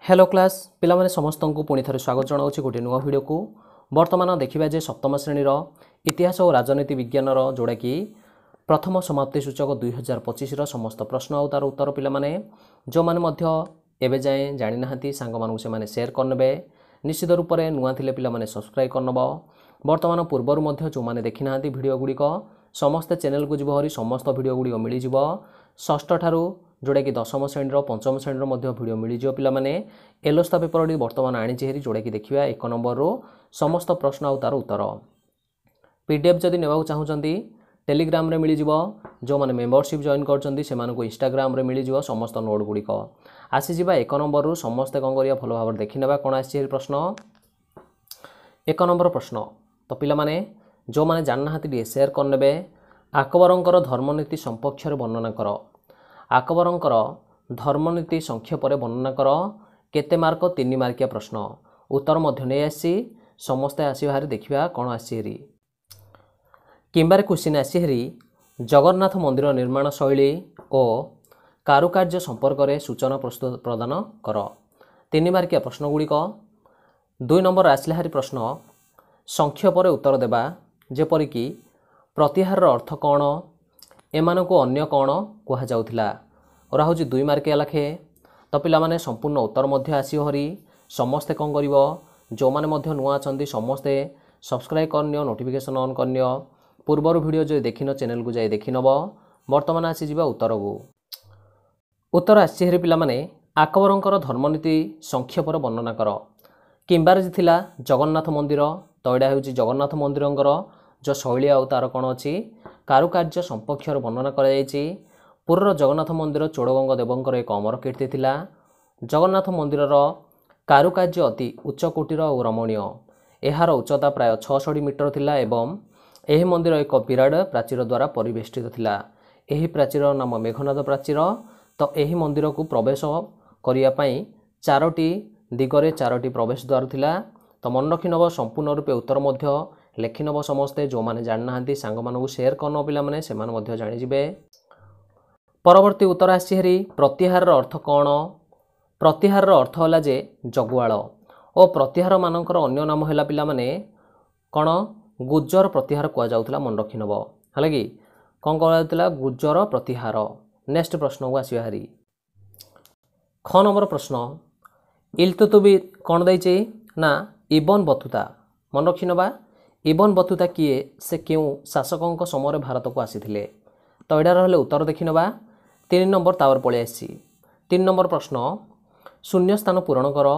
Hello class पिला माने समस्त को पुणी थे स्वागत जनाऊँ गोटे नुआ भिडियो को बर्तमान देखा जे सप्तम श्रेणीर इतिहास और राजनीति विज्ञान जोड़ा कि प्रथम समाप्ति सूचक 2025 समस्त प्रश्न और तार उत्तर पिला माने जो माने एवं जाए जानी ना सांग मानू से सेयार करने निश्चित रूप से नुआ थे पिला माने सब्सक्राइब करनब बर्तमान पूर्वर जो मैंने देखी ना भिडियो गुड़िक समस्ते चैनल को जीव हरी समस्त भिडियो गुड़िक मिल षष्ठ ठारू जोड़ा कि दशम श्रेणी पंचम श्रेणी भिडियो मिलଯିव पिलाने एलोस्ता पेपर बर्तमान आनी जोड़ा कि देखा एक नंबर रो समस्त प्रश्न और तार उत्तर पीडीएफ जदि नेबाक चाहूँगी टेलीग्राम रे मिलଯିव जो मैंने मेंबरशिप जॉइन कर इंस्टाग्राम रे मिलଯିव समस्त नोट गुड़िक आसीजा एक नंबर रू समस्ते कौन करिया भल भाव देखी ना कौन आसी प्रश्न एक नंबर प्रश्न तो पिलाने जो मैंने जानना सेयार करने अकबरंकर धर्मनीति संपक्ष वर्णना कर अकबरंकर धर्मनीति संक्षेप वर्णना कर केते मार्क 3 मार्किया प्रश्न उत्तर मध्य नहीं आसी समस्ते आसी बाहर देखा कौन आसी हेरी किंबार क्वेश्चन आसी हेरी जगन्नाथ मंदिर निर्माण शैली और कारुकार्य संपर्क में सूचना प्रस्तुत प्रदान कर 3 मार्किया प्रश्न गुड़िक 2 नंबर आसला हारी प्रश्न संक्षेप उत्तर देवा जेपरिक प्रतिहार अर्थ कौन एमान को अन्य कौन कहुला और हूँ 2 मार्किया लाखे तो पिलाने संपूर्ण उत्तर मध्य आसी हरी समस्ते कौन कर जो मैंने नुआ अच्छा समस्ते सब्सक्राइब करनियो नोटिफिकेशन ऑन करनियो पूर्वर वीडियो जो देखिन चैनल को जाई देखि नब बर्तमान आसीजा उत्तर को उत्तर आसी पिलाने अकबरंकर धर्मनीति संक्षेप वर्णना कर किंबार थिला जगन्नाथ मंदिर तो यहाँ हूँ जगन्नाथ मंदिर जो शैली आ तार कौन अच्छी कारुकार्य संपक्ष वर्णना कर पूर्व जगन्नाथ मंदिर चोड़गंग देवंकर एक अमर कीर्ति थिला जगन्नाथ मंदिर कारुकार्य अति उच्चकोटीर और रमणीय यार उच्चता प्राय 66 मीटर थिला एवं यह मंदिर एक विराट प्राचीर द्वारा परिवेष्टित थिला यही प्राचीर नाम मेघनाद प्राचीर तो यही मंदिर को प्रवेश करने 4टी दिगरे 4टी प्रवेश द्वार थिला तो मन रखी नब संपूर्ण रूपे उत्तर मध्य लेखि नब समस्ते जो मैंने जानना सांग मानू सेयार करन पिलाने से जाणीजे परवर्ती उत्तर आसी हेरी प्रतिहार अर्थ कौन प्रतिहार अर्थ है जे जगुआल और प्रतिहार मानकर अन्य नाम है पिलाने कौन गुज्जर प्रतिहार कहुला मन रखी नब है कि कौन कहला गुज्जर प्रतिहार नेक्स्ट प्रश्न को आसवा हारी ख नंबर प्रश्न इल्तुतमिश कौन देइछे ना इबन बतूता मन रखी नबा इबन बतूता किए से क्यों शासकों समय भारत को आसी तो यहाँ उत्तर देखि नबा 3 नंबर तावर पलि आसी 3 नंबर प्रश्न शून्य स्थान पूरण कर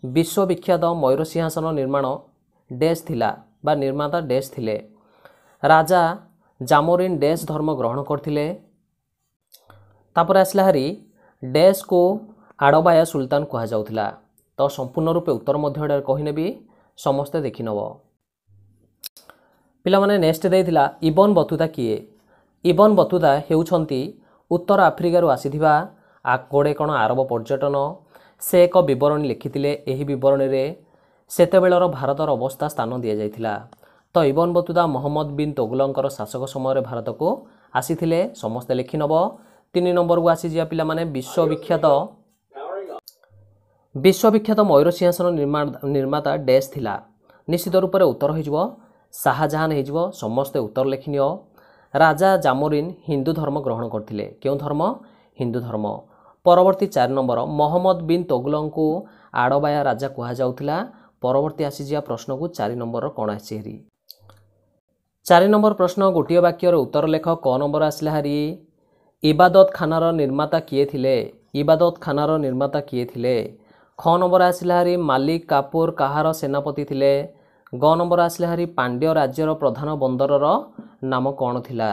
विश्वविख्यात मयूर सिंहासन निर्माण डैश थिला बा निर्माता डैश थिले राजा जामोरिन डैश धर्म ग्रहण करथिले तापर आसला हारी डैश को आड़बाया सुल्तान कहुला तो संपूर्ण रूपे उत्तर मध्य कहीनेबी समस्ते देखि नब पिलाने नेक्स्ट देइथिला इबन बतूता किए इबन बतूता हेउछंती उत्तर आफ्रिकार आसीथिबा गोटे कौन आरब पर्यटन से एक बरणी लिखिथिले एही बरणी रे सेतेबेलर भारतर अवस्था स्थान दि जाइथिला तो इबन बतूता मोहम्मद बिन तुगलकर शासक समय भारत को आसीथिले समस्ते लिखि नब 3 नंबर को आसीजा पिलाने विश्वविख्यात मयूर सिंहासन निर्माता डैश थिला निश्चित रूप से उत्तर हो शाहजहान हो समस्ते उत्तर लिखिनियो राजा जामोरिन हिंदू धर्म ग्रहण करथिले क्यों धर्म हिंदू धर्म परवर्ती 4 नंबर मोहम्मद बिन तुगलक को आड़बाया राजा कहुला परवर्ती आसीजा प्रश्न को 4 नंबर कौन आसी हेरी 4 नंबर प्रश्न गोटे वाक्यर उत्तर लेख क नंबर आसला हारी इबादत खानार निर्माता किए थिले इबादत खानार निर्माता किए थिले ख नंबर आसला हारी मालिक कापुर कहार सेनापति थिले ग नंबर आसला हारी पांड्य राज्यर प्रधान बंदरर नाम कौन थिला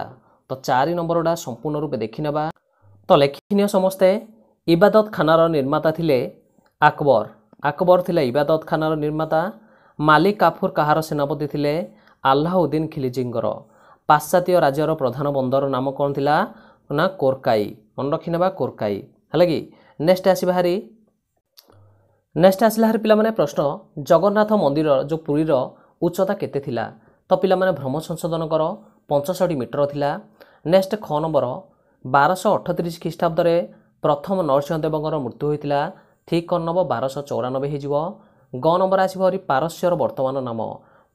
तो 4 नंबर संपूर्ण रूपे देखि नबा तो लेखिनियो समस्ते इबादत खानार निर्माता थिले अकबर अकबर थिले इबादत खानार निर्माता मालिक काफुर कहार सेनापति थिले अल्लाउद्दीन खिलजींगर पाश्चात्य राज्यर प्रधान बंदर नाम कौन थिला ना कोरकाई मन रखि नबा कोरकाई है कि नेक्स्ट आसी बाहरी नेक्स्ट आसला हारी पिलाने प्रश्न जगन्नाथ मंदिर जो पुरीर उच्चता केते थिला तो पिलाने भ्रम संशोधन कर 65 मीटर थिला नेक्स्ट ख नंबर 1238 ख्रीष्टाब्द प्रथम नरसिंहदेवଙ୍କର मृत्यु होता ଠିକ୍ କରିନେବ 1294 हो। ग नंबर आसो पारस्यर वर्तमान नाम।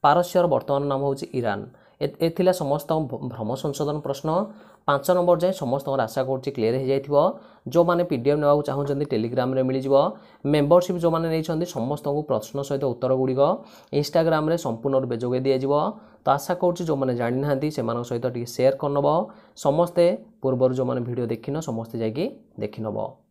पारस्यर वर्तमान नाम हूँ ईरान। एथिला समस्त भ्रम संशोधन प्रश्न 5 नंबर जाए समस्त आशा कर क्लीयर हो जाए। जो मैंने पीडीएफ ना चाहते टेलीग्राम रे मिल जाव। मेंबरशिप जो मैंने नहीं समस्त को प्रश्न सहित उत्तर गुड़िक इंस्टाग्राम रे संपूर्ण रूपे जोगे दिज्व। तो आशा करुँच जो मैंने जानी ना सहित शेयर करनब। समस्ते पूर्वर जो मैंने वीडियो देखिन समस्ते जाकि देखिनब।